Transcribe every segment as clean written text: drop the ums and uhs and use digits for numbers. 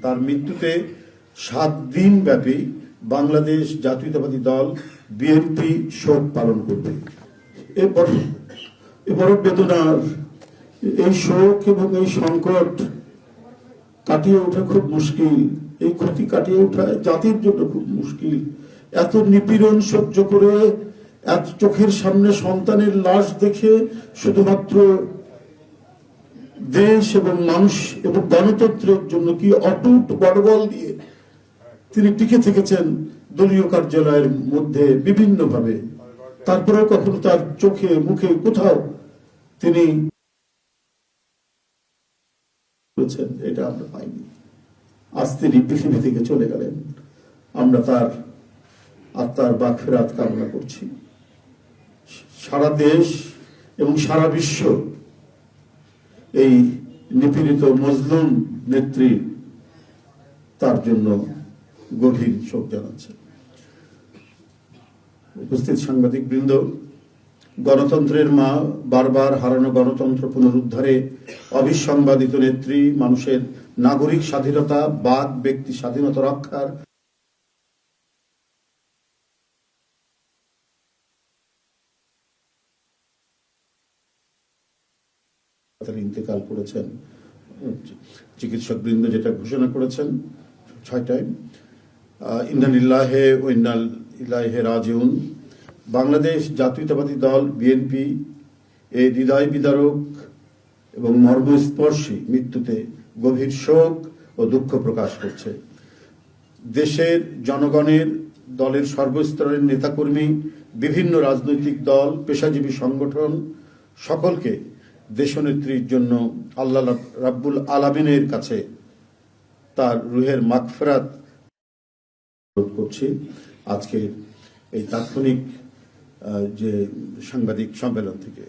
তার মৃত্যুতে 7 দিন ব্যাপী বাংলাদেশ জাতীয়তাবাদী দল বিএনপি শোক পালন করবে। এবার বেদনার এই শোক এবং এই সংকট কাটিয়ে ওঠা খুব মুশকিল, এই ক্ষতি কাটিয়ে ওঠা জাতির জন্য খুব মুশকিল। এত নিপীড়ন সহ্য করে, এত চোখের সামনে সন্তানের লাশ দেখে শুধুমাত্র দেশ এবং মানুষ এবং গণতন্ত্রের জন্য কি অটুট বড়বল দিয়ে তিনি টিকে থেকেছেন দলীয় কার্যালয়ের মধ্যে বিভিন্ন ভাবে। তারপরেও কখনো তার চোখে মুখে কোথাও তিনি এটা আমরা পাইনি। আজ তিনি পৃথিবী থেকে চলে গেলেন। আমরা তার আত্মার মাগফিরাত কামনা করছি। সারা দেশ এবং সারা বিশ্ব এই নিপীড়িত মজলুম নেত্রী তার জন্য গভীর শোক জানাচ্ছে। উপস্থিত সাংবাদিক বৃন্দ, গণতন্ত্রের মা, বারবার হারানো গণতন্ত্র পুনরুদ্ধারে অবিসংবাদিত নেত্রী, মানুষের নাগরিক স্বাধীনতা, বাক ব্যক্তি স্বাধীনতা রক্ষার ইন্তেকাল করেছেন। চিকিৎসক বৃন্দ যেটা ঘোষণা করেছেন 6টায়, ইন্না লিল্লাহি ওয়া ইন্না ইলাইহি রাজিউন। বাংলাদেশ জাতীয়তাবাদী দল বিএনপি এই হৃদয় বিদারক এবং মর্মস্পর্শী মৃত্যুতে গভীর শোক ও দুঃখ প্রকাশ করছে। দেশের জনগণের, দলের সর্বস্তরের নেতাকর্মী, বিভিন্ন রাজনৈতিক দল, পেশাজীবী সংগঠন সকলকে দেশনেত্রীর জন্য আল্লাহ রাব্বুল আলামিনের কাছে তার রুহের মাগফিরাত করছি। আজকে এই তাৎক্ষণিক যে সাংবাদিক সম্মেলন থেকে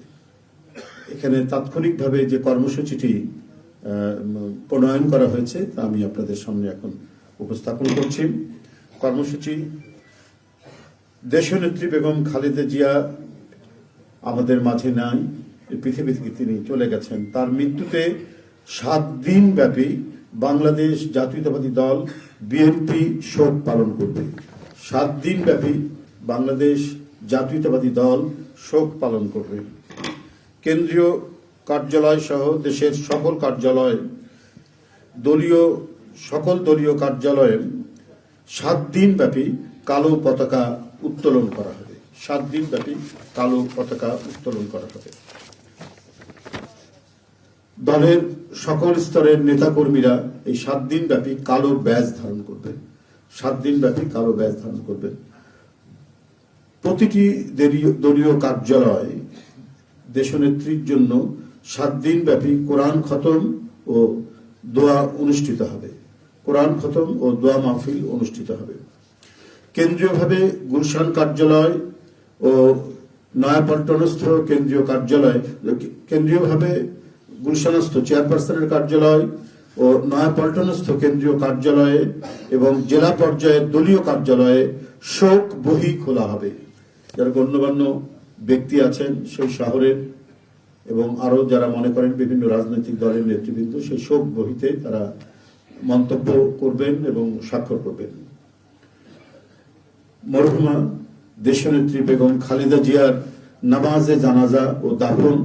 এখানে তাৎক্ষণিকভাবে যে কর্মসূচিটি প্রণয়ন করা হয়েছে তা আমি আপনাদের সামনে এখন উপস্থাপন করছি। কর্মসূচি: দেশনেত্রী বেগম খালেদা জিয়া আমাদের মাঝে নাই, পৃথিবী থেকে তিনি চলে গেছেন। তার মৃত্যুতে 7 দিন ব্যাপী বাংলাদেশ জাতীয়তাবাদী দল বিএনপি শোক পালন করবে। 7 দিন ব্যাপী বাংলাদেশ জাতীয়তাবাদী দল শোক পালন করবে। কেন্দ্রীয় কার্যালয় সহ দেশের সকল কার্যালয়, সকল দলীয় কার্যালয়ে 7 দিন ব্যাপী কালো পতাকা উত্তোলন করা হবে। 7 দিন ব্যাপী কালো পতাকা উত্তোলন করা হবে। দলের সকল স্তরের নেতাকর্মীরা এই 7 দিন ব্যাপী কালো ব্যাজ ধারণ করবেন। 7 দিন ব্যাপী কালো ব্যাজ ধারণ করবেন। প্রতিটি দলীয় কার্যালয় দেশনেত্রীর জন্য 7 দিন ব্যাপী কোরআন খতম ও দোয়া অনুষ্ঠিত হবে। কোরআন খতম ও দোয়া মাহফিল অনুষ্ঠিত হবে। কেন্দ্রীয়ভাবে গুলশান কার্যালয় ও নয়াপল্টনস্থ কেন্দ্রীয় কার্যালয়, কেন্দ্রীয়ভাবে গুলশানস্থ চেয়ারপারসনের কার্যালয় ও নয়াপল্টনস্থ কেন্দ্রীয় কার্যালয়ে এবং জেলা পর্যায়ের দলীয় কার্যালয়ে শোক বহি খোলা হবে। যারা গণ্যমান্য ব্যক্তি আছেন সেই শহরের এবং আরো যারা মনে করেন বিভিন্ন রাজনৈতিক দলের নেতৃবৃন্দ সেই শোক বহিতে তারা মন্তব্য করবেন এবং স্বাক্ষর করবেন। মরহুমা দেশনেত্রী বেগম খালেদা জিয়ার নামাজে জানাজা ও দাফন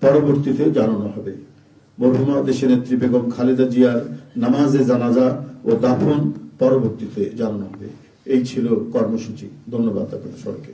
পরবর্তীতে জানানো হবে। মরহুমা দেশনেত্রী বেগম খালেদা জিয়ার নামাজে জানাজা ও দাফন পরবর্তীতে জানানো হবে। এই ছিল কর্মসূচি। ধন্যবাদ আপনাদের সবাইকে।